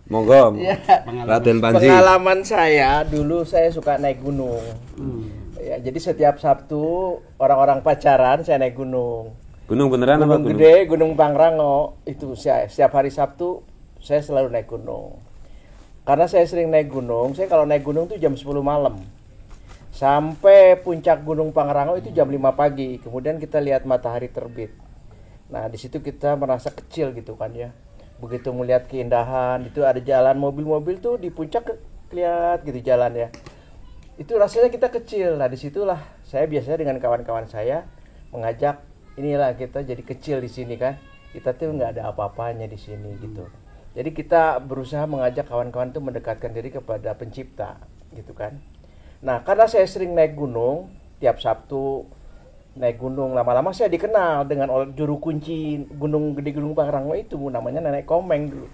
Monggo. Ya, Raden Panji. pengalaman saya dulu saya suka naik gunung. Ya, jadi setiap Sabtu orang-orang pacaran saya naik gunung. Gunung beneran apa Gunung gunung? Gede, Gunung Pangrango. Itu setiap hari Sabtu saya selalu naik gunung. Karena saya sering naik gunung, saya kalau naik gunung tuh jam 10 malam. Sampai puncak Gunung Pangrango itu jam 5 pagi. Kemudian kita lihat matahari terbit. Nah, di situ kita merasa kecil gitu kan ya. Begitu melihat keindahan, itu ada jalan mobil-mobil tuh di puncak kelihatan gitu jalan ya. Itu rasanya kita kecil. Nah, disitulah saya biasanya dengan kawan-kawan saya mengajak, inilah kita jadi kecil di sini kan. Kita tuh nggak ada apa-apanya di sini gitu. Jadi kita berusaha mengajak kawan-kawan tuh mendekatkan diri kepada pencipta gitu kan. Nah, karena saya sering naik gunung, tiap Sabtu naik gunung, lama-lama saya dikenal dengan juru kunci Gunung Gede Gunung Pangrango itu, namanya Nenek Komeng dulu.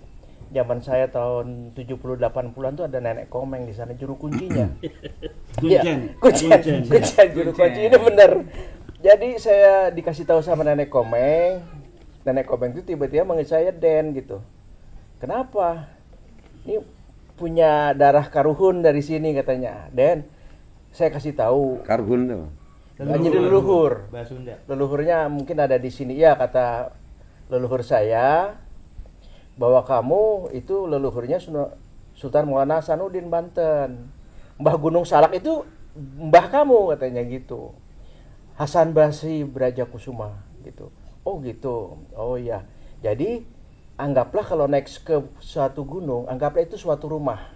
Zaman saya tahun 70 80-an tuh ada Nenek Komeng di sana juru kuncinya. Kuncian juru kunci ini benar. Jadi saya dikasih tahu sama Nenek Komeng. Nenek Komeng itu tiba-tiba manggil saya Den gitu. Kenapa? Ini punya darah karuhun dari sini katanya. Den, saya kasih tahu. Karhun tuh. Jadi leluhur. Bahasa Sunda. Leluhurnya mungkin ada di sini. Ya, kata leluhur saya bahwa kamu itu leluhurnya Sultan Maulana Hasanuddin Banten. Mbah Gunung Salak itu mbah kamu katanya gitu. Hasan Basri Brajakusuma gitu. Oh gitu. Oh iya. Jadi anggaplah kalau naik ke suatu gunung, anggaplah itu suatu rumah.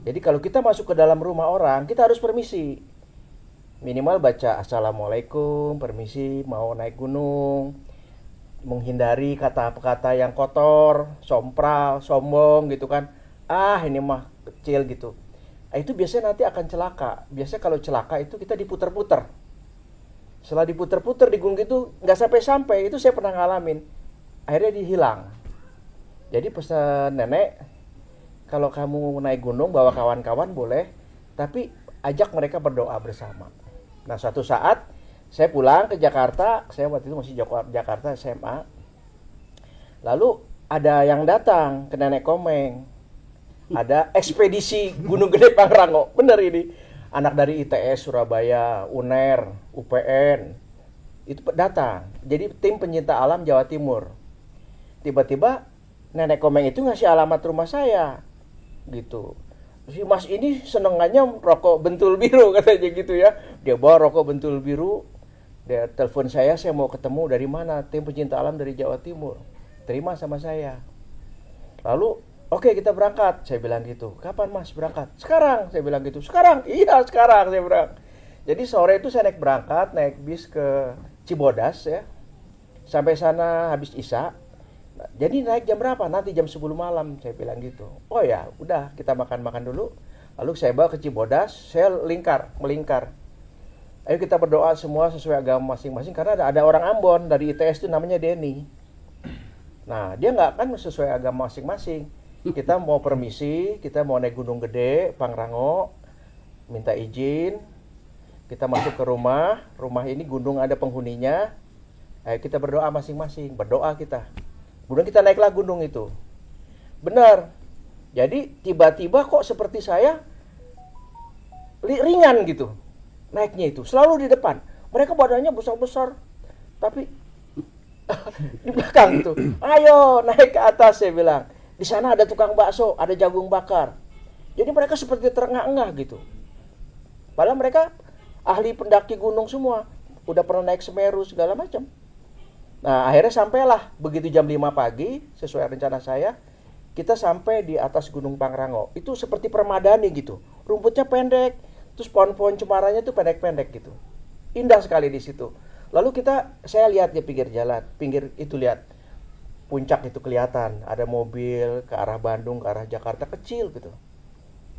Jadi kalau kita masuk ke dalam rumah orang, kita harus permisi. Minimal baca assalamualaikum, permisi mau naik gunung. Menghindari kata-kata yang kotor, sompral, sombong gitu kan. Ah, ini mah kecil gitu. Itu biasanya nanti akan celaka. Biasanya kalau celaka itu kita diputer-puter. Setelah diputer-puter di gunung itu nggak sampai-sampai, itu saya pernah ngalamin. Akhirnya dihilang. Jadi pesan nenek, kalau kamu naik gunung bawa kawan-kawan boleh, tapi ajak mereka berdoa bersama. Nah, suatu saat saya pulang ke Jakarta, saya waktu itu masih Jakarta SMA. Lalu ada yang datang ke Nenek Komeng. Ada ekspedisi Gunung Gede Pangrango. Bener ini. Anak dari ITS Surabaya, UNER, UPN. Itu datang. Jadi tim pencinta alam Jawa Timur. Tiba-tiba Nenek Komeng itu ngasih alamat rumah saya. Gitu. Si Mas ini senengannya rokok bentul biru katanya gitu ya. Dia bawa rokok bentul biru. Dia telepon saya mau ketemu dari mana? Tim pencinta alam dari Jawa Timur. Terima sama saya. Lalu, oke, kita berangkat. Saya bilang gitu. Kapan Mas berangkat? Sekarang, saya bilang gitu. Sekarang? Iya, sekarang saya bilang. Jadi sore itu saya naik bis ke Cibodas ya. Sampai sana habis Isya. Nah, jadi naik jam berapa? Nanti jam 10 malam, saya bilang gitu. Oh ya, udah kita makan-makan dulu. Lalu saya bawa ke Cibodas, saya melingkar. Ayo kita berdoa semua sesuai agama masing-masing, karena ada orang Ambon dari ITS itu namanya Denny. Nah, dia nggak kan sesuai agama masing-masing. Kita mau permisi, kita mau naik Gunung Gede, Pangrango, minta izin. Kita masuk ke rumah ini gunung ada penghuninya. Ayo kita berdoa masing-masing, berdoa kita. Kemudian kita naiklah gunung itu. Benar. Jadi tiba-tiba kok seperti saya ringan gitu. Naiknya itu selalu di depan. Mereka badannya besar-besar. Tapi di belakang tuh. Ayo naik ke atas, saya bilang. Di sana ada tukang bakso, ada jagung bakar. Jadi mereka seperti terengah-engah gitu. Padahal mereka ahli pendaki gunung semua. Udah pernah naik Semeru segala macam. Nah, akhirnya sampailah begitu jam 5 pagi sesuai rencana saya, kita sampai di atas Gunung Pangrango. Itu seperti permadani gitu. Rumputnya pendek, terus pohon-pohon cembaranya tuh pendek-pendek gitu. Indah sekali di situ. Lalu saya lihat di pinggir jalan, lihat puncak itu kelihatan, ada mobil ke arah Bandung, ke arah Jakarta kecil gitu.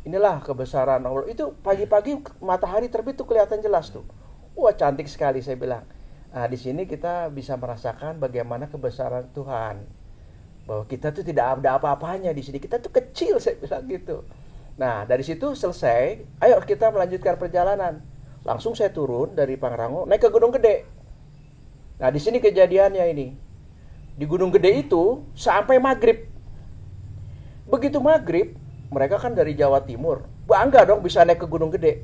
Inilah kebesaran Allah. Itu pagi-pagi matahari terbit tuh kelihatan jelas tuh. Wah, cantik sekali saya bilang. Nah, di sini kita bisa merasakan bagaimana kebesaran Tuhan. Bahwa kita tuh tidak ada apa-apanya di sini. Kita tuh kecil, saya bilang gitu. Nah, dari situ selesai, ayo kita melanjutkan perjalanan. Langsung saya turun dari Pangrango, naik ke Gunung Gede. Nah, di sini kejadiannya ini. Di Gunung Gede itu sampai maghrib. Begitu maghrib, mereka kan dari Jawa Timur, bangga dong bisa naik ke Gunung Gede.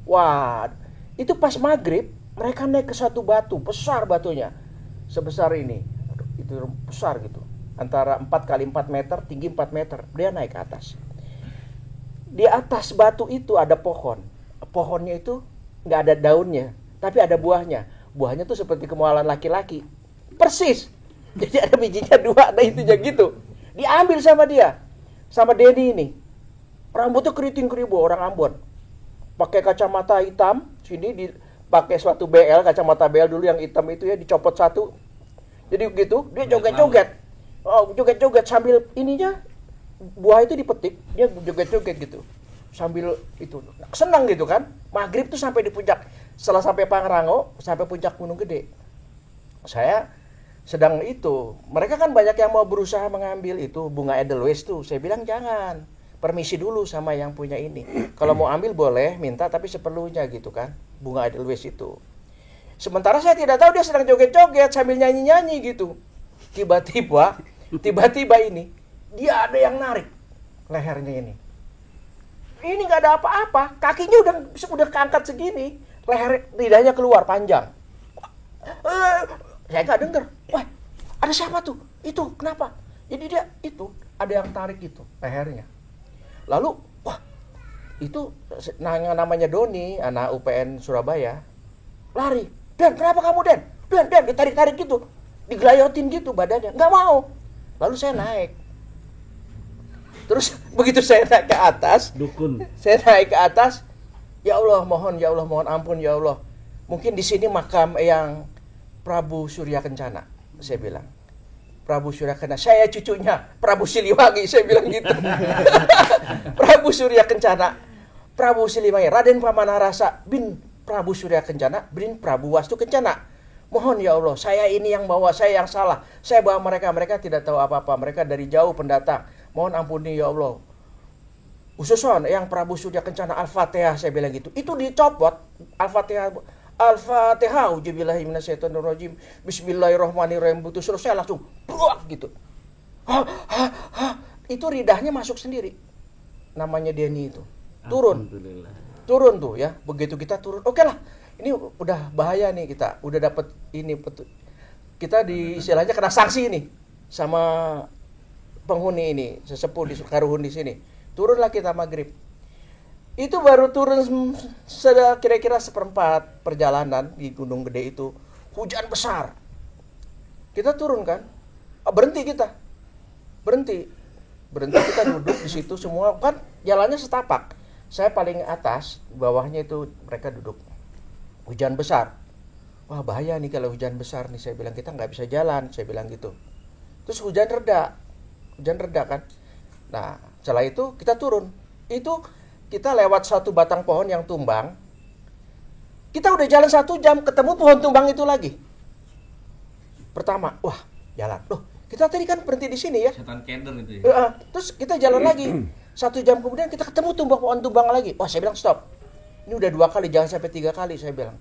Wah, itu pas maghrib, mereka naik ke satu batu, besar batunya. Sebesar ini. Aduh, itu besar gitu. Antara 4 kali 4 meter, tinggi 4 meter. Dia naik ke atas. Di atas batu itu ada pohon. Pohonnya itu nggak ada daunnya, tapi ada buahnya. Buahnya tuh seperti kemaluan laki-laki. Persis. Jadi ada bijinya 2, ada itunya gitu. Diambil sama dia. Sama Denny ini. Rambutnya keriting keribu, orang Ambon. Pakai kacamata hitam, sini pakai suatu BL, kacamata BL dulu yang hitam itu ya, dicopot satu. Jadi begitu, dia joget-joget. Oh, joget-joget sambil ininya buah itu dipetik, dia joget-joget gitu. Sambil itu senang gitu kan. Maghrib tuh sampai di puncak. Setelah sampai Pangrango, sampai puncak Gunung Gede. Saya sedang itu, mereka kan banyak yang mau berusaha mengambil itu bunga Edelweiss tuh. Saya bilang jangan. Permisi dulu sama yang punya ini. Kalau mau ambil boleh, minta tapi seperlunya gitu kan. Bunga Edelweiss itu. Sementara saya tidak tahu dia sedang joget-joget sambil nyanyi-nyanyi gitu. Tiba-tiba ini dia ada yang narik lehernya ini. Ini nggak ada apa-apa, kakinya udah keangkat segini, leher lidahnya keluar panjang. Saya nggak denger. Wah, ada siapa tuh? Itu kenapa? Jadi dia itu ada yang tarik itu lehernya. Lalu, wah, itu namanya Doni, anak UPN Surabaya, lari. Dan kenapa kamu Dan, ditarik-tarik gitu, digelayotin gitu badannya, nggak mau. Lalu saya naik. Terus begitu saya naik ke atas, ya Allah mohon ampun ya Allah. Mungkin di sini makam yang Prabu Surya Kencana, saya bilang. Prabu Surya Kencana, saya cucunya Prabu Siliwangi, saya bilang gitu. Prabu Surya Kencana, Prabu Siliwangi, Raden Pamanarasa bin Prabu Surya Kencana bin Prabu Wastu Kencana. Mohon ya Allah, saya ini yang bawa, saya yang salah. Saya bawa mereka tidak tahu apa-apa. Mereka dari jauh pendatang. Mohon ampuni ya Allah. Ususon yang Prabu Surya Kencana Al-Fatihah, saya bilang gitu. Itu dicopot Al-Fatihah, ujubillahi minasyaitonirrajim. Bismillahirrahmanirrahim. Terus saya langsung buak gitu. Itu lidahnya masuk sendiri. Namanya Denny itu. Turun tuh ya. Begitu kita turun, oke lah. Ini udah bahaya nih kita. Udah dapat ini kita di istilahnya kena sanksi ini sama penghuni ini, sesepuh di Sukaruhun di sini. Turunlah kita maghrib. Itu baru turun kira-kira 1/4 perjalanan di Gunung Gede itu, hujan besar. Kita turun kan, berhenti kita kita duduk di situ semua kan, jalannya setapak. Saya paling atas, bawahnya itu mereka duduk. Hujan besar. Wah bahaya nih kalau hujan besar nih, saya bilang kita nggak bisa jalan, saya bilang gitu. Terus hujan reda kan. Nah setelah itu kita turun. Itu kita lewat satu batang pohon yang tumbang. Kita udah jalan 1 jam, ketemu pohon tumbang itu lagi. Pertama, wah jalan. Loh, kita tadi kan berhenti di sini ya. Setan keder itu ya. Terus kita jalan lagi. 1 jam kemudian kita ketemu pohon tumbang lagi. Wah saya bilang stop. Ini udah 2 kali, jangan sampai 3 kali, saya bilang.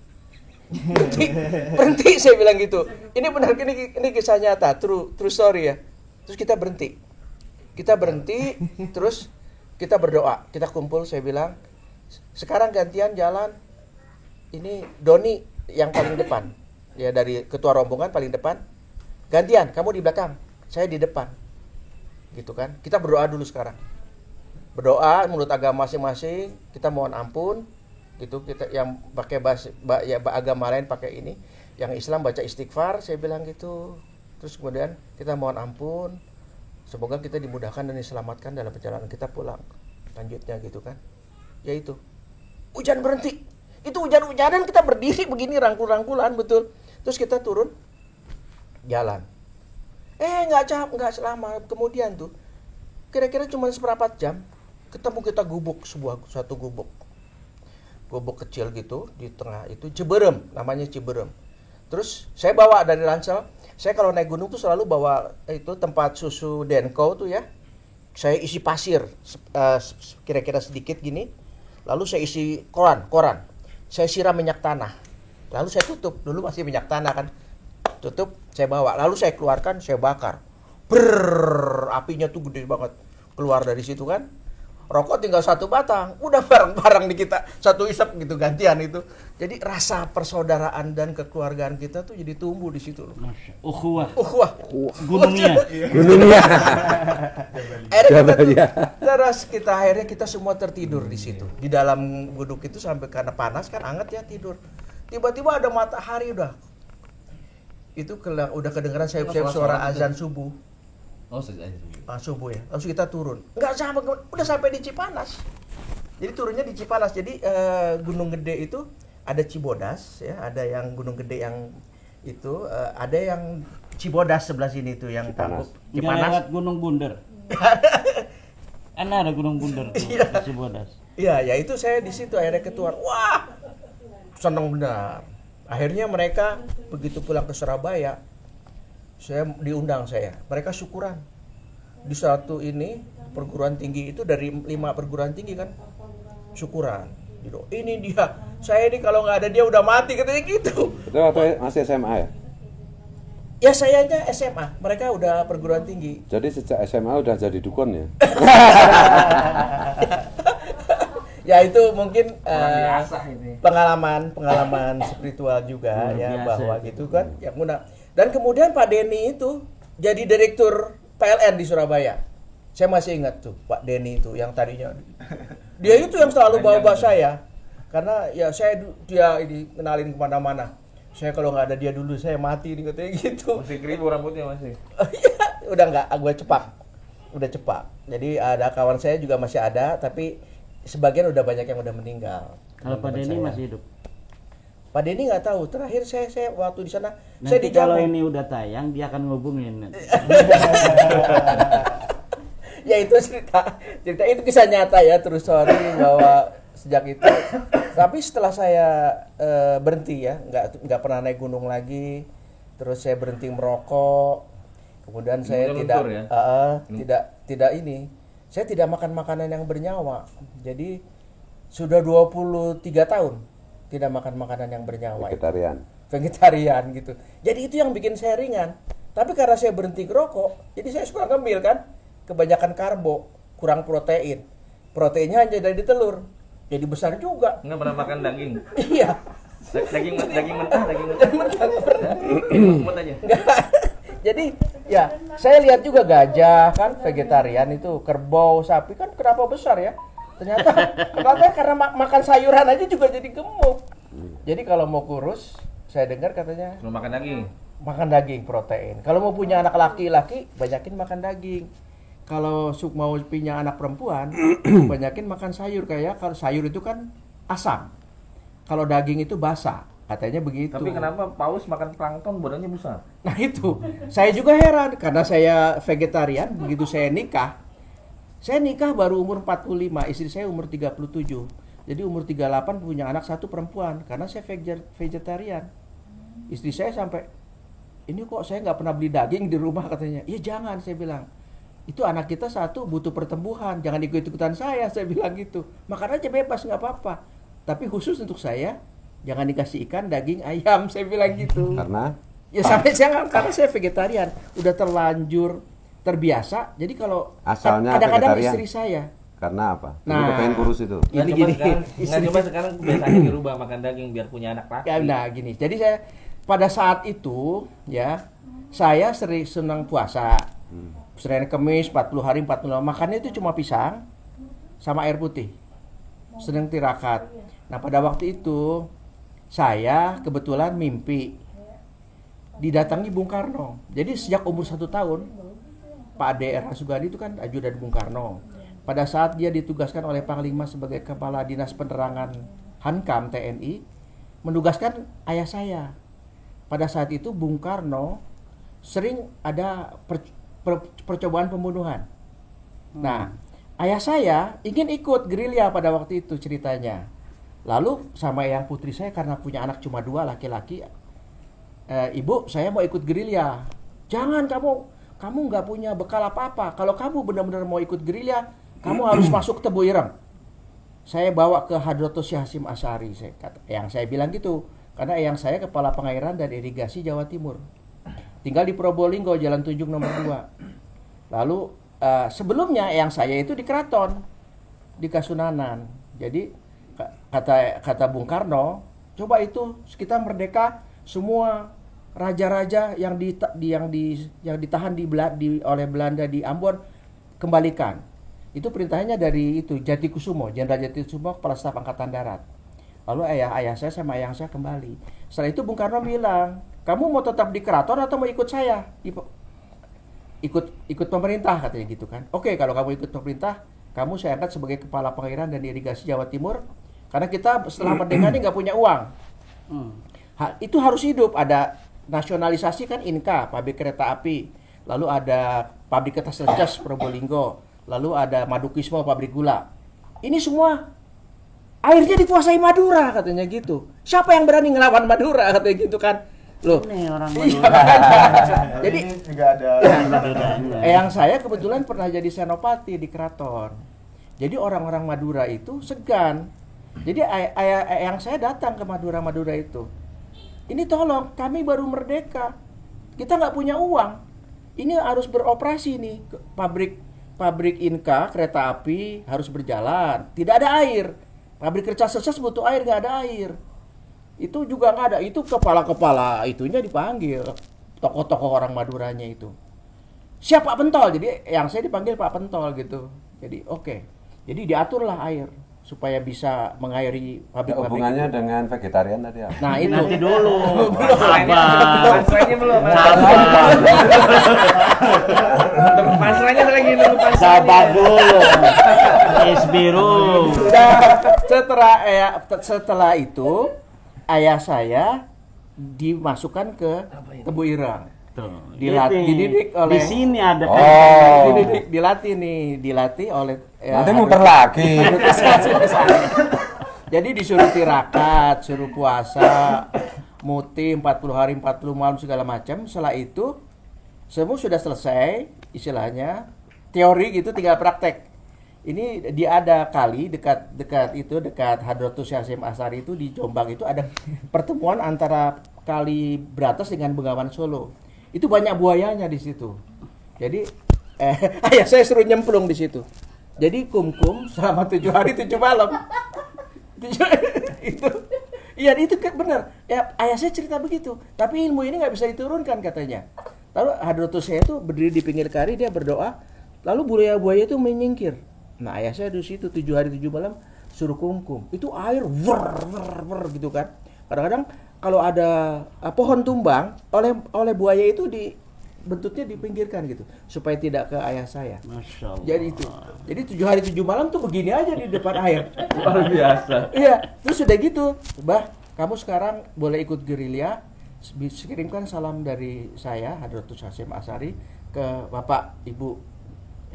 Berhenti, saya bilang gitu. Ini benar, ini kisah nyata, true story ya. Terus kita berhenti, terus kita berdoa, kita kumpul, saya bilang, sekarang gantian jalan. Ini Doni yang paling depan, ya dari ketua rombongan paling depan. Gantian, kamu di belakang, saya di depan, gitu kan. Kita berdoa dulu sekarang. Berdoa menurut agama masing-masing, kita mohon ampun. Gitu, kita yang pakai agama lain pakai ini, yang Islam baca istighfar, saya bilang gitu. Terus kemudian kita mohon ampun, semoga kita dimudahkan dan diselamatkan dalam perjalanan kita pulang lanjutnya gitu kan. Ya itu hujan berhenti, itu hujan-hujanan kita berdiri begini rangkul-rangkulan betul. Terus kita turun jalan, nggak selama kemudian tuh kira-kira cuma 1/4 jam ketemu kita satu gubuk kecil gitu di tengah itu, Ciberem, namanya Ciberem. Terus saya bawa dari ransel, saya kalau naik gunung tuh selalu bawa itu tempat susu Denko tuh ya. Saya isi pasir kira-kira sedikit gini, lalu saya isi koran. Saya siram minyak tanah. Lalu saya tutup, dulu masih minyak tanah kan. Tutup, saya bawa, lalu saya keluarkan, saya bakar. Apinya tuh gede banget. keluar dari situ kan, rokok tinggal 1 batang, udah bareng-bareng di kita, 1 isap gitu gantian itu. Jadi rasa persaudaraan dan kekeluargaan kita tuh jadi tumbuh di situ loh. Ukhuwah. Gunungnya. Terus akhirnya kita semua tertidur di situ. Di dalam guduk itu sampai karena panas kan hangat ya tidur. Tiba-tiba ada matahari udah. Itu udah kedengeran sayup-sayup suara azan subuh. Oh, subuh. Subuh ya. Langsung kita turun. Enggak sampai, udah sampai di Cipanas. Jadi turunnya di Cipanas. Jadi Gunung Gede itu ada Cibodas ya, ada yang Gunung Gede yang itu, ada yang Cibodas sebelah sini tuh yang Cipanas. Nggak lewat Gunung Bunder. Kan ada Gunung Bunder tuh, di Cibodas. Iya, ya itu saya di situ akhirnya keluar. Wah, seneng benar. Akhirnya mereka begitu pulang ke Surabaya, diundang saya. Mereka syukuran. Di satu ini perguruan tinggi itu dari 5 perguruan tinggi kan, syukuran. Ini dia. Saya ini kalau nggak ada dia udah mati katanya gitu. Itu waktu masih SMA ya? Ya sayanya SMA, mereka udah perguruan tinggi. Jadi sejak SMA udah jadi dukun ya? Ya itu mungkin ini. pengalaman spiritual juga ya biasa. Bahwa gitu kan ya mudah. Dan kemudian Pak Denny itu jadi direktur PLN di Surabaya. Saya masih ingat tuh Pak Denny itu yang tadinya dia itu yang selalu bawa saya karena ya dia ini kenalin kemana-mana. Saya kalau nggak ada dia dulu saya mati nih katanya gitu. Masih keribu rambutnya masih. Udah nggak, gue udah cepak. Jadi ada kawan saya juga masih ada, tapi sebagian udah banyak yang udah meninggal. Kalau Pak Denny masih hidup. Pak Denny nggak tahu. Terakhir saya waktu di sana, Nanti saya kalau dijamin. ini udah tayang dia akan ngubungin. Ya itu cerita itu kisah nyata ya, terus sorry bahwa sejak itu. Tapi setelah saya berhenti ya, nggak pernah naik gunung lagi. Terus saya berhenti merokok. Kemudian saya tidak ini. Saya tidak makan makanan yang bernyawa. Jadi sudah 23 tahun tidak makan makanan yang bernyawa. Vegetarian gitu. Jadi itu yang bikin saya ringan. Tapi karena saya berhenti ngerokok, jadi saya suka ngemil kan. Kebanyakan karbo, kurang protein. Proteinnya hanya dari telur. Jadi besar juga. Nggak pernah makan daging. Iya. Daging mentah. Mut aja. Jadi ya, saya lihat juga gajah kan vegetarian itu, kerbau, sapi kan kenapa besar ya? Ternyata karena makan sayuran aja juga jadi gemuk. Jadi kalau mau kurus, saya dengar katanya Cuma makan daging. Makan daging protein. Kalau mau punya anak laki-laki, banyakin makan daging. Kalau mau punya anak perempuan, banyakin makan sayur. Kayak kalau sayur itu kan asam. Kalau daging itu basah. Katanya begitu. Tapi kenapa paus makan plankton badannya besar? Nah itu, saya juga heran karena saya vegetarian. Begitu saya nikah baru umur 45, istri saya umur 37. Jadi umur 38 punya anak 1 perempuan karena saya vegetarian. Istri saya sampai, ini kok saya nggak pernah beli daging di rumah katanya. Iya jangan, saya bilang. Itu anak kita 1 butuh pertumbuhan, jangan ikut-ikutan saya bilang gitu. Makan aja bebas nggak apa-apa. Tapi khusus untuk saya, jangan dikasih ikan, daging, ayam, saya bilang gitu. Karena? Ya sampai jangan, karena saya vegetarian, udah terlanjur terbiasa. Jadi kalau Asalnya kadang-kadang vegetarian? istri saya. Karena apa? Nah, kepengen kurus itu. Ini gini, coba sekarang kebiasaan dirubah makan daging biar punya anak laki. Ya, nah gini. Jadi saya pada saat itu ya, saya sering senang puasa. Senin Kemis 40 hari 40 makannya itu cuma pisang sama air putih. Senang tirakat. Nah, pada waktu itu saya kebetulan mimpi didatangi Bung Karno. Jadi sejak umur 1 tahun Pak D.R. Sugandi itu kan ajudan Bung Karno. Pada saat dia ditugaskan oleh Panglima sebagai Kepala Dinas Penerangan Hankam TNI, menugaskan ayah saya. Pada saat itu Bung Karno sering ada percobaan pembunuhan. Nah, ayah saya ingin ikut gerilya pada waktu itu ceritanya. Lalu sama yang putri saya karena punya anak cuma 2 laki-laki, ibu saya mau ikut gerilya. Jangan, kamu nggak punya bekal apa-apa. Kalau kamu benar-benar mau ikut gerilya, kamu harus masuk Tebu Ireng. Saya bawa ke Hadratus Syekh Hasyim Asy'ari, yang saya bilang gitu. Karena yang saya kepala pengairan dan irigasi Jawa Timur. Tinggal di Probolinggo, Jalan Tunjung nomor 2. Lalu sebelumnya eyang saya itu di keraton, di Kasunanan. Jadi kata Bung Karno, coba itu kita merdeka, semua raja-raja yang ditahan oleh Belanda di Ambon kembalikan. Itu perintahnya dari itu Jatikusumo, Jenderal Jatikusumo, Kepala Staf Angkatan Darat. Lalu ayah saya sama eyang saya kembali. Setelah itu Bung Karno bilang, kamu mau tetap di keraton atau mau ikut saya? Ikut pemerintah katanya gitu kan. Oke, kalau kamu ikut pemerintah, kamu saya angkat sebagai Kepala Pengairan dan Irigasi Jawa Timur. Karena kita setelah merdeka ini nggak punya uang. Itu harus hidup. Ada nasionalisasi kan Inka, pabrik kereta api. Lalu ada pabrik kertas Leces Probolinggo. Lalu ada Madukismo, pabrik gula. Ini semua airnya dikuasai Madura katanya gitu. Siapa yang berani ngelawan Madura katanya gitu kan? Loh, Ini orang iya, Madura. jadi juga ada eyang saya kebetulan pernah jadi senopati di keraton. Jadi orang-orang Madura itu segan. Jadi eyang saya datang ke Madura itu. Ini tolong, kami baru merdeka. Kita nggak punya uang. Ini harus beroperasi nih. Pabrik Inka, kereta api harus berjalan. Tidak ada air. Pabrik kertas Leces butuh air, nggak ada air. Itu juga nggak ada. Itu kepala-kepala itunya dipanggil. Tokoh-tokoh orang Maduranya itu. Siapa Pak Pentol? Jadi yang saya dipanggil Pak Pentol gitu. Jadi oke. Jadi diaturlah air supaya bisa mengairi pabrik-pabrik. Hubungannya itu. dengan vegetarian tadi apa? Nah itu. Nanti dulu. Pasrahnya belum. Pasrahnya lagi nunggu pasrahnya. Sabar dulu. Es biru. Nah, setelah itu ayah saya dimasukkan ke Tebu Ireng. Tuh. Dididik oleh Di sini ada Oh. dilatih oleh Nanti muter lagi. Jadi disuruh tirakat, suruh puasa, muti 40 hari 40 malam segala macam. Setelah itu semua sudah selesai istilahnya, teori gitu, tinggal praktek. Ini dia ada kali dekat Hadratus Hashim Asy'ari itu di Jombang itu ada pertemuan antara Kali Bratas dengan Bengawan Solo. Itu banyak buayanya di situ. Jadi ayah saya suruh nyemplung di situ. Jadi kumkum selama 7 hari 7 malam. Itu iya itu benar. Ya, ayah saya cerita begitu. Tapi ilmu ini nggak bisa diturunkan katanya. Lalu Hadratus saya itu berdiri di pinggir kali, dia berdoa. Lalu buaya-buaya itu menyingkir. Nah ayah saya di situ 7 hari 7 malam suruh kumkum. Itu air ver gitu kan. Kadang-kadang kalau ada pohon tumbang oleh buaya itu bentuknya dipinggirkan gitu supaya tidak ke ayah saya. Masya Allah. Jadi itu. Jadi 7 hari 7 malam tuh begini aja di depan air. Luar biasa. Iya, terus sudah gitu. Bah, kamu sekarang boleh ikut gerilya. Kirimkan salam dari saya Hadratus Hashim Asy'ari ke Bapak Ibu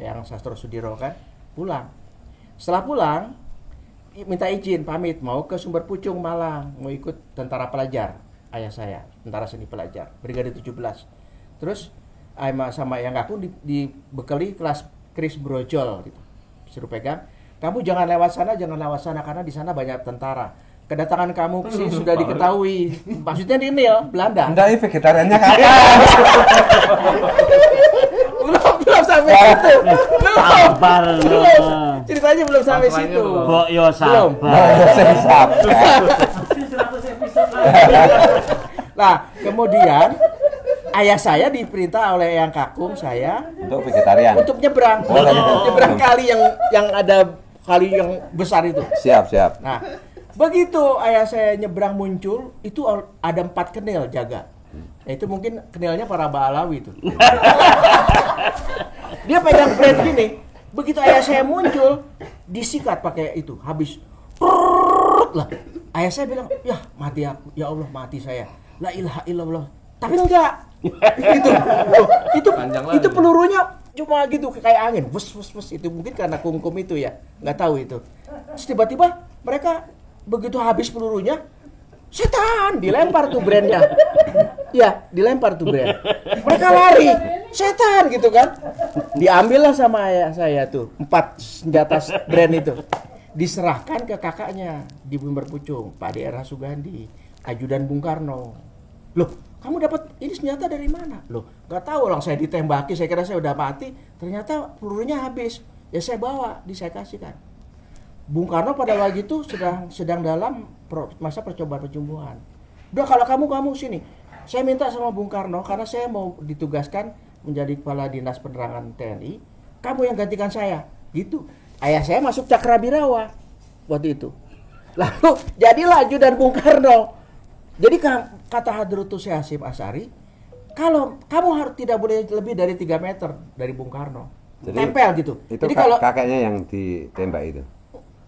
yang Sastro Sudiro kan. Pulang. Setelah pulang minta izin pamit mau ke Sumber Pucung Malang, mau ikut tentara pelajar. Ayah saya, tentara seni pelajar, Brigade 17. Terus sama yang aku dibekali kelas Kris Brojol gitu. Suruh pegang, kamu jangan lewat sana karena di sana banyak tentara. Kedatangan kamu sih sudah diketahui. Maksudnya di Nil, Belanda. Enggak, vegetariannya kakak. belum sampai situ. Sabar Belum. Ceritanya belum sampai Masalahnya situ. belum. Kok yo Belum. sabar. Nah, kemudian ayah saya diperintah oleh Eyang Kakung saya Untuk vegetarian. untuk nyebrang. Nyebrang kali yang ada kali yang besar itu. Siap. Nah, begitu ayah saya nyebrang muncul, itu ada 4 kenil jaga. Nah, itu mungkin kenilnya para Ba'alawi itu. Dia pegang brand gini. Begitu ayah saya muncul, disikat pakai itu. Habis. Lah. Ayah saya bilang, "Ya, mati aku. Ya Allah, mati saya. La ilaha illallah." Tapi enggak. Itu pelurunya cuma gitu kayak angin. Wes. Itu mungkin karena kumkum itu ya. Nggak tahu itu. Terus tiba-tiba mereka begitu habis pelurunya, setan, dilempar tuh brandnya. Ya, dilempar tuh brand. Mereka lari, setan gitu kan. Diambillah sama ayah saya tuh 4 senjata brand itu. Diserahkan ke kakaknya di Sumber Pucung, Pak DR Sugandi, ajudan Bung Karno. Loh, kamu dapat ini senjata dari mana? Loh, nggak tahu orang saya ditembaki, saya kira saya udah mati, ternyata pelurunya habis. Ya saya bawa, saya kasihkan. Bung Karno pada waktu itu sedang dalam masa percobaan percumbuhan. Udah kalau kamu sini. Saya minta sama Bung Karno karena saya mau ditugaskan menjadi kepala dinas penerangan TNI. Kamu yang gantikan saya, gitu. Ayah saya masuk Cakrabirawa waktu itu. Lalu jadilah ajudan Bung Karno. Jadi kata Hadrutus Hasyim Asy'ari, kalau kamu harus tidak boleh lebih dari 3 meter dari Bung Karno. Jadi, tempel gitu. Itu jadi kalau kakeknya yang ditembak itu.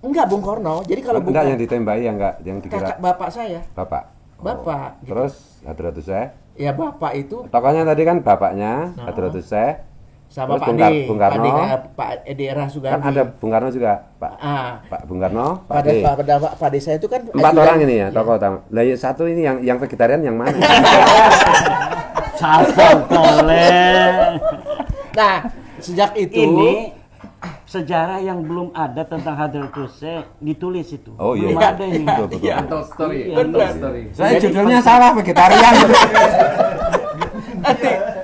enggak Bung Karno. Jadi kalau Bung enggak Karno, yang ditembaki yang dikira kakak bapak saya. Bapak. Bapak. Gitu. Terus Hadratus Syekh. Ya bapak itu Tokohnya tadi kan bapaknya Hadratus Syekh. sama Terus Pak D. Bung Karno. Pak Edi Era Sugandi. Kan ada Bung Karno juga, Pak. Pak Bung Karno, Pak D. Pak D saya itu kan 4 orang ini ya, tokoh utama. Lah ya, satu ini yang vegetarian yang mana? Sabar boleh. Nah, sejak itu Ini sejarah yang belum ada tentang Hadratus Syekh ditulis itu. Oh iya. Belum ada ini. Betul. Iya, untold story. Iya, Untold benar. story. Saya judulnya salah, vegetarian.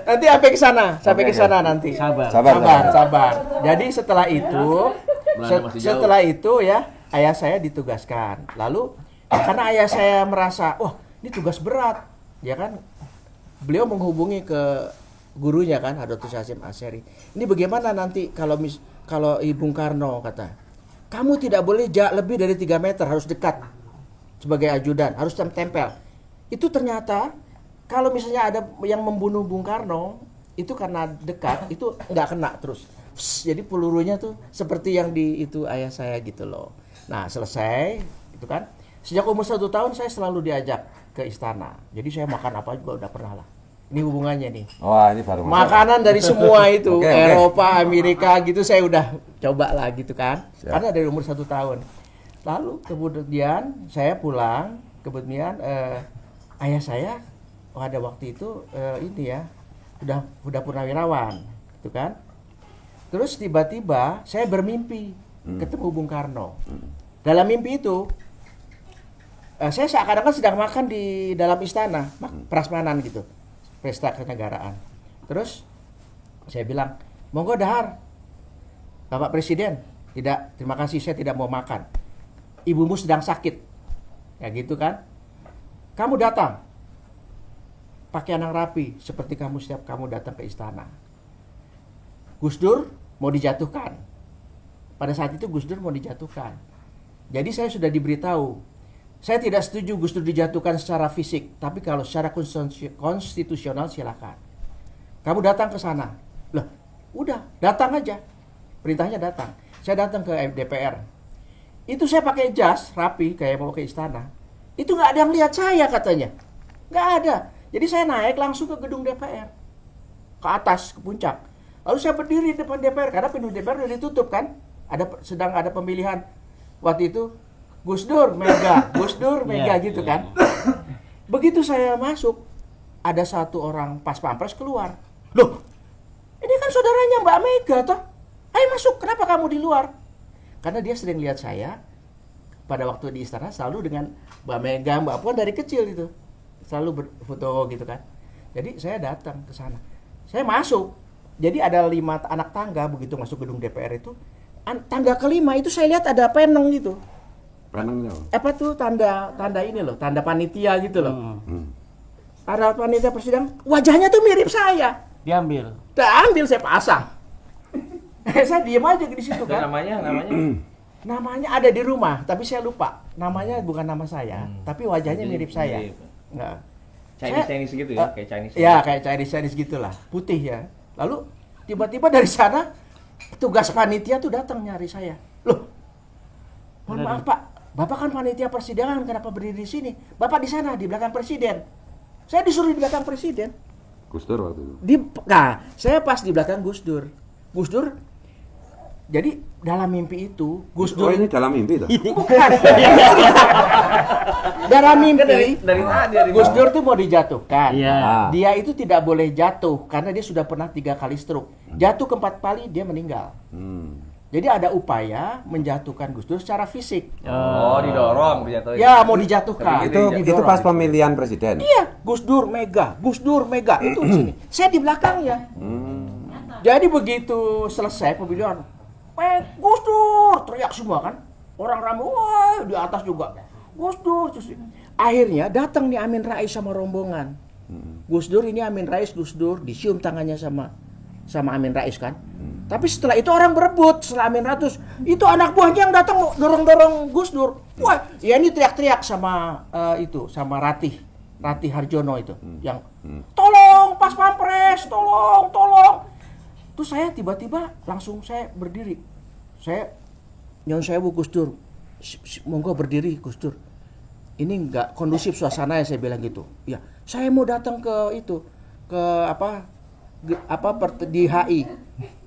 nanti sampai ke sana, sampai Oke, ke sana nanti. Sabar. Sabar. Jadi setelah itu, Belanda masih jauh. setelah itu ya ayah saya ditugaskan. Lalu karena ayah saya merasa, wah ini tugas berat, ya kan? Beliau menghubungi ke gurunya kan, Hadrotus Hasyim Asy'ari. Ini bagaimana nanti kalau Bung Karno kata, kamu tidak boleh lebih dari 3 meter, harus dekat sebagai ajudan, harus tempel. Itu ternyata kalau misalnya ada yang membunuh Bung Karno, itu karena dekat, itu nggak kena terus. Jadi pelurunya tuh seperti yang di itu ayah saya gitu loh. Nah selesai, itu kan. Sejak umur 1 tahun saya selalu diajak ke istana. Jadi saya makan apa juga udah pernah lah. Ini hubungannya nih. Wah, ini baru Makanan dari semua itu, Oke. Eropa, Amerika gitu saya udah coba lah gitu kan. Siap. Karena dari umur 1 tahun. Lalu kemudian saya pulang, kemudian ayah saya pada waktu itu ini ya udah purnawirawan, gitu kan. Terus tiba-tiba saya bermimpi ketemu Bung Karno. Dalam mimpi itu saya seakan-akan sedang makan di dalam istana, prasmanan gitu, pesta kenegaraan. Terus saya bilang, monggo dahar, Bapak Presiden. Tidak, terima kasih, saya tidak mau makan. Ibumu sedang sakit, ya gitu kan. Kamu datang, pakaian yang rapi, seperti setiap kamu datang ke istana. Gus Dur mau dijatuhkan. Pada saat itu Gus Dur mau dijatuhkan. Jadi saya sudah diberitahu, saya tidak setuju Gus Dur dijatuhkan secara fisik, tapi kalau secara konstitusional silakan. Kamu datang ke sana. Loh, udah, datang aja. Perintahnya datang. Saya datang ke DPR. Itu saya pakai jas rapi kayak mau ke istana. Itu nggak ada yang lihat saya katanya. Nggak ada. Jadi saya naik langsung ke gedung DPR. Ke atas, ke puncak. Lalu saya berdiri di depan DPR karena pintu DPR udah ditutup kan. Sedang ada pemilihan waktu itu Gus Dur Mega Iya, gitu iya. kan. Begitu saya masuk, ada satu orang pas pampres keluar. Loh, ini kan saudaranya Mbak Mega toh. Ayo masuk, kenapa kamu di luar? Karena dia sering lihat saya pada waktu di istana selalu dengan Mbak Mega, Mbak Puan dari kecil itu. Selalu berfoto gitu kan. Jadi saya datang ke sana. Saya masuk. Jadi ada 5 anak tangga begitu masuk gedung DPR itu. Tangga kelima itu saya lihat ada peneng gitu. Penengnya. Apa tuh tanda ini loh, tanda panitia gitu loh. Ada panitia presiden, wajahnya tuh mirip saya. Diambil. Ambil saya pasang. Saya diem aja di situ Dan kan. Namanya ada di rumah, tapi saya lupa. Namanya bukan nama saya, tapi wajahnya Jadi mirip saya. mirip. Nggak. Chinese gitu ya, kayak Chinese. Ya, kayak Chinese gitulah, putih ya. Lalu tiba-tiba dari sana tugas panitia tuh datang nyari saya. Loh, mohon maaf Pak, Bapak kan panitia persidangan, kenapa berdiri di sini? Bapak di sana, di belakang presiden. Saya disuruh di belakang presiden. Gus Dur waktu itu. Saya pas di belakang Gus Dur. Gus Dur, jadi dalam mimpi itu, Gus Oh, Dur ini dalam mimpi tuh. bukan. Dalam mimpi, Dari tadi Gus Dur tuh mau dijatuhkan. Iya. Dia itu tidak boleh jatuh karena dia sudah pernah 3 kali stroke. Jatuh ke 4 kali dia meninggal. Jadi ada upaya menjatuhkan Gus Dur secara fisik. Oh, didorong dijatuhin. Ya, mau dijatuhkan. Itu pas pemilihan presiden. Iya, Gus Dur Mega itu di sini. Saya di belakangnya. Jadi begitu selesai pemilihan, Gus Dur teriak semua kan. Orang ramai, wah di atas juga. Gus Dur. Akhirnya datang nih Amin Rais sama rombongan. Gus Dur ini Amin Rais, Gus Dur disium tangannya sama Amin Rais kan. Tapi setelah itu orang berebut, setelah Amin Rais itu anak buahnya yang datang dorong-dorong Gus Dur. Wah, ya ini teriak-teriak sama sama Ratih Harjono itu yang tolong Pas Pampres, tolong. Terus saya tiba-tiba langsung saya berdiri. Saya nyon sewu Gus Dur. Monggo berdiri Gus Dur. Ini enggak kondusif suasananya, saya bilang gitu. Ya, saya mau datang ke di HI.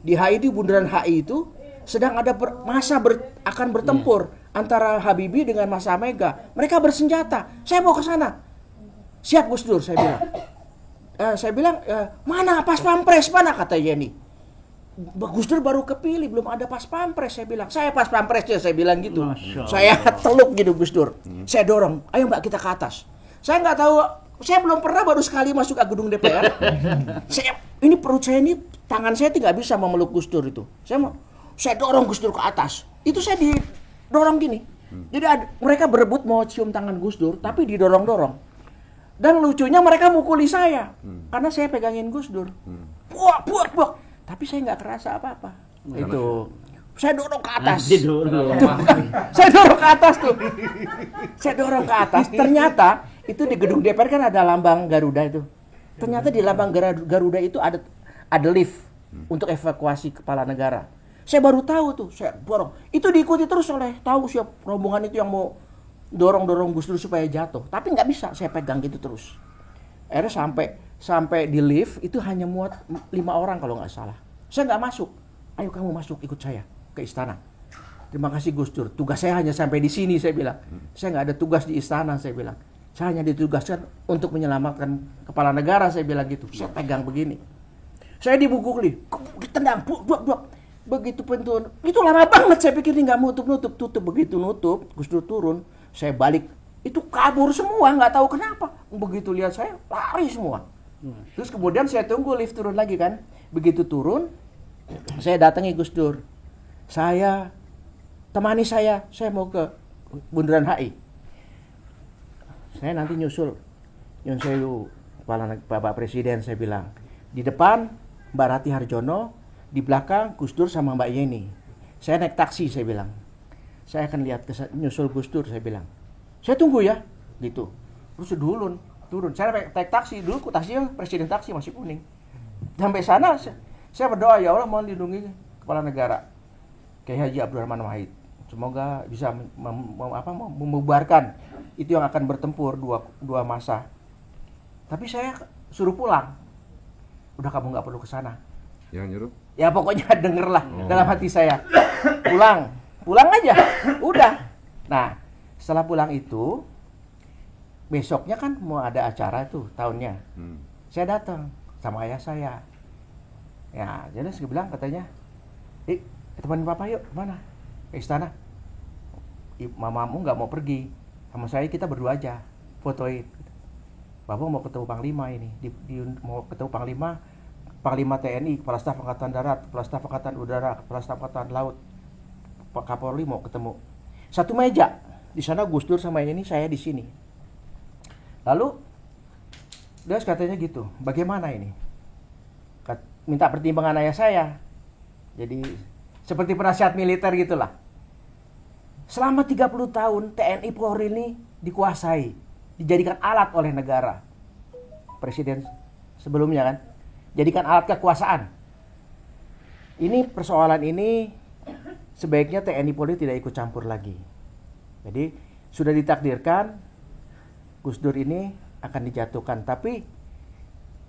Di HI, di bundaran HI itu sedang ada akan bertempur antara Habibie dengan Masa Mega. Mereka bersenjata. Saya mau ke sana. Siap Gus Dur, saya bilang. Saya bilang, mana Pas Pampres, mana, kata Yeni. Gus Dur baru kepilih, belum ada Pas Pampres, saya bilang. Saya Pas Pampres ya, saya bilang gitu. Saya teluk gitu Gus Dur. Saya dorong, ayo Mbak kita ke atas. Saya nggak tahu, saya belum pernah, baru sekali masuk ke gedung DPR. Ini perut saya ini, tangan saya tidak bisa memeluk Gus Dur itu. Saya dorong Gus Dur ke atas. Itu saya didorong gini. Jadi mereka berebut mau cium tangan Gus Dur, tapi didorong-dorong. Dan lucunya mereka mukuli saya, karena saya pegangin Gus Dur. Buak. Tapi saya nggak kerasa apa-apa. Itu. Saya dorong ke atas. Saya dorong ke atas tuh. Saya dorong ke atas. Ternyata itu di gedung DPR kan ada lambang Garuda itu. Ternyata di lambang Garuda itu ada lift untuk evakuasi kepala negara. Saya baru tahu tuh, saya dorong. Itu diikuti terus oleh rombongan itu yang mau dorong Gus Dur supaya jatuh. Tapi nggak bisa, saya pegang gitu terus. Akhirnya sampai di lift itu hanya muat 5 orang kalau nggak salah. Saya nggak masuk. Ayo kamu masuk, ikut saya ke istana. Terima kasih Gus Dur. Tugas saya hanya sampai di sini, saya bilang. Saya nggak ada tugas di istana, saya bilang. Saya hanya ditugaskan untuk menyelamatkan kepala negara, saya bilang gitu. Saya pegang begini. Saya dibukuli, ditendang, buak. Begitu pintu, itu lama banget, saya pikir ini nggak mau tutup. Begitu nutup, Gus Dur turun, saya balik. Itu kabur semua, nggak tahu kenapa. Begitu lihat saya, lari semua. Terus kemudian saya tunggu lift turun lagi kan. Begitu turun, saya datangi Gus Dur. Temani saya mau ke bundaran HI. Saya nanti nyusul kepala Bapak Presiden, saya bilang. Di depan Mbak Ratih Harjono, di belakang Gus Dur sama Mbak Yeni. Saya naik taksi, saya bilang. Saya akan lihat nyusul Gus Dur, saya bilang. Saya tunggu ya, gitu. Terus turun. Saya naik taksi, dulu taksinya presiden taksi masih kuning. Sampai sana, saya berdoa, ya Allah mohon lindungi kepala negara. Kiai Haji Abdurrahman Wahid. Semoga bisa membubarkan itu yang akan bertempur dua masa. Tapi saya suruh pulang. Udah kamu nggak perlu ke sana. Yang nyuruh? Ya pokoknya dengerlah dalam hati saya. Pulang aja. Udah. Nah, setelah pulang itu, besoknya kan mau ada acara tuh tahunnya. Saya datang sama ayah saya. Ya, jadi saya bilang katanya, teman papa yuk, mana? Ke istana. Mamamu nggak mau pergi, sama saya kita berdua aja, fotoin. Bapak mau ketemu Panglima ini, mau ketemu Panglima TNI, Kepala Staf Angkatan Darat, Kepala Staf Angkatan Udara, Kepala Staf Angkatan Laut, Pak Kapolri mau ketemu. Satu meja, di sana Gus Dur sama ini, saya di sini. Lalu dia katanya gitu, bagaimana ini? Minta pertimbangan ayah saya. Jadi seperti penasihat militer gitulah. Selama 30 tahun TNI Polri ini dikuasai, dijadikan alat oleh negara. Presiden sebelumnya kan, jadikan alat kekuasaan. Ini persoalan ini sebaiknya TNI Polri tidak ikut campur lagi. Jadi sudah ditakdirkan Gus Dur ini akan dijatuhkan, tapi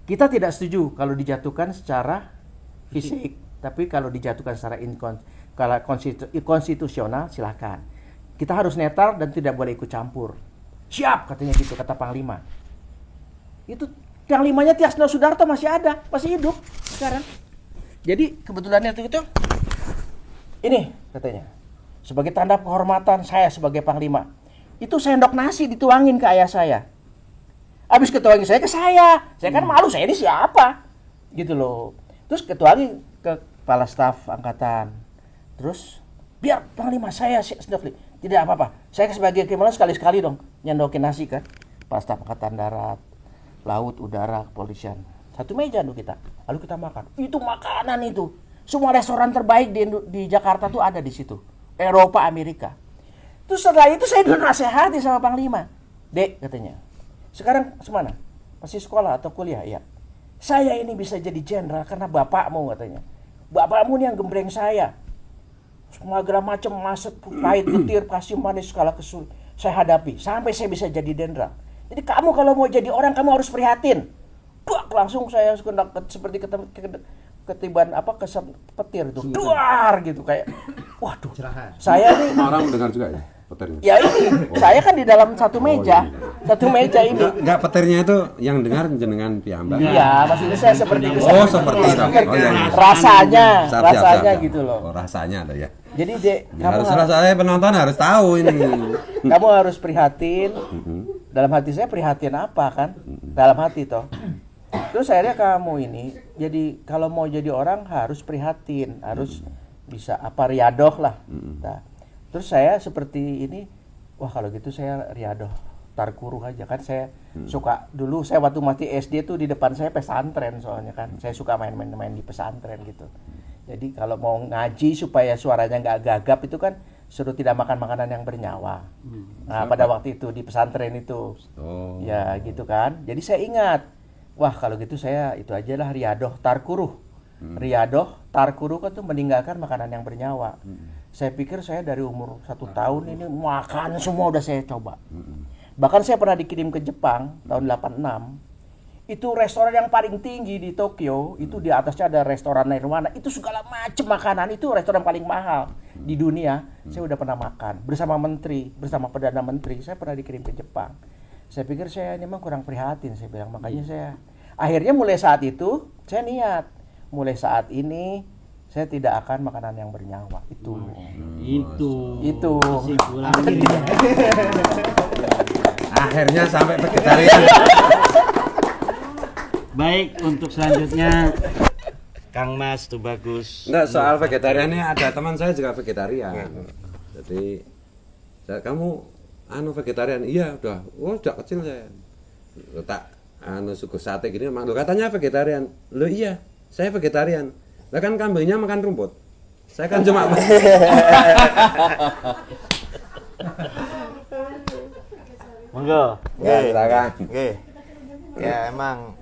kita tidak setuju kalau dijatuhkan secara fisik, tapi kalau dijatuhkan secara konstitusional silakan. Kita harus netral dan tidak boleh ikut campur. Siap katanya gitu, kata Panglima. Itu Panglimanya Tiasno Sudarto masih ada, masih hidup sekarang. Jadi kebetulan itu Ini katanya, sebagai tanda kehormatan saya sebagai panglima, itu sendok nasi dituangin ke ayah saya. Habis ketuangin saya ke saya kan malu, saya ini siapa? Gitu loh. Terus ketuangin ke kepala staf angkatan. Terus biar panglima saya sendok. Tidak apa-apa. Saya sebagai kriminal sekali-sekali dong nyendokin nasi kan. Kepala staf angkatan darat, laut, udara, kepolisian. Satu meja tuh kita. Lalu kita makan. Itu makanan itu. Semua restoran terbaik di Jakarta tuh ada di situ. Eropa, Amerika. Terus setelah itu saya dulu nasihati sama panglima. Dek katanya. Sekarang semana? Masih sekolah atau kuliah? Ya. Saya ini bisa jadi jenderal karena bapakmu katanya. Bapakmu nih yang gembreng saya. Segala macam masuk pahit, getir, kasih manis segala kesulitan saya hadapi sampai saya bisa jadi jenderal. Jadi kamu kalau mau jadi orang kamu harus prihatin. Duak, langsung saya seperti ketiban petir itu. Duar gitu kayak waduh. Saya nih orang mendengar juga ya petirnya. Ya ini, saya kan di dalam satu meja. Satu meja ini. Enggak petirnya itu yang dengar jenengan piyambak. Iya, maksudnya saya seperti itu. Oh, seperti itu. Oh, ya. Rasanya Siap. gitu loh. Oh, rasanya ada ya. Jadi Dek, Harus saya penonton harus tahu ini. Kamu harus prihatin. Dalam hati saya prihatin apa kan? Dalam hati toh. Terus akhirnya kamu ini jadi kalau mau jadi orang harus prihatin, harus bisa riadoh lah. Nah, terus saya seperti ini, wah kalau gitu saya riadoh tarkuruh aja kan. Saya suka dulu saya waktu masih SD tuh di depan saya pesantren soalnya kan. Saya suka main di pesantren gitu. Jadi kalau mau ngaji supaya suaranya nggak gagap itu kan suruh tidak makan makanan yang bernyawa. Nah pada waktu itu di pesantren itu, ya gitu kan. Jadi saya ingat, wah kalau gitu saya itu aja lah riadoh tarkuruh. Riadoh tarkuruh kan tuh meninggalkan makanan yang bernyawa. Saya pikir saya dari umur 1 tahun ini makan semua udah saya coba. Bahkan saya pernah dikirim ke Jepang tahun 86. Itu restoran yang paling tinggi di Tokyo, itu di atasnya ada restoran Nirwana, itu segala macam makanan, itu restoran paling mahal di dunia. Saya udah pernah makan bersama menteri, bersama perdana menteri, saya pernah dikirim ke Jepang. Saya pikir saya memang kurang prihatin, saya bilang, makanya saya akhirnya mulai saat itu saya niat, mulai saat ini saya tidak akan makanan yang bernyawa. Itu kesimpulan akhirnya. Akhirnya sampai vegetarian. Baik, untuk selanjutnya Kang Mas tuh bagus. Enggak, soal vegetarian ini ada teman saya juga vegetarian. Jadi kamu vegetarian? Iya, udah. Oh, sejak kecil saya. Tak suku sate gini, lo katanya vegetarian. Lo iya, saya vegetarian. Lah kan kambingnya makan rumput. Saya kan cuma monggo. Ya, silakan. Oke. Ya emang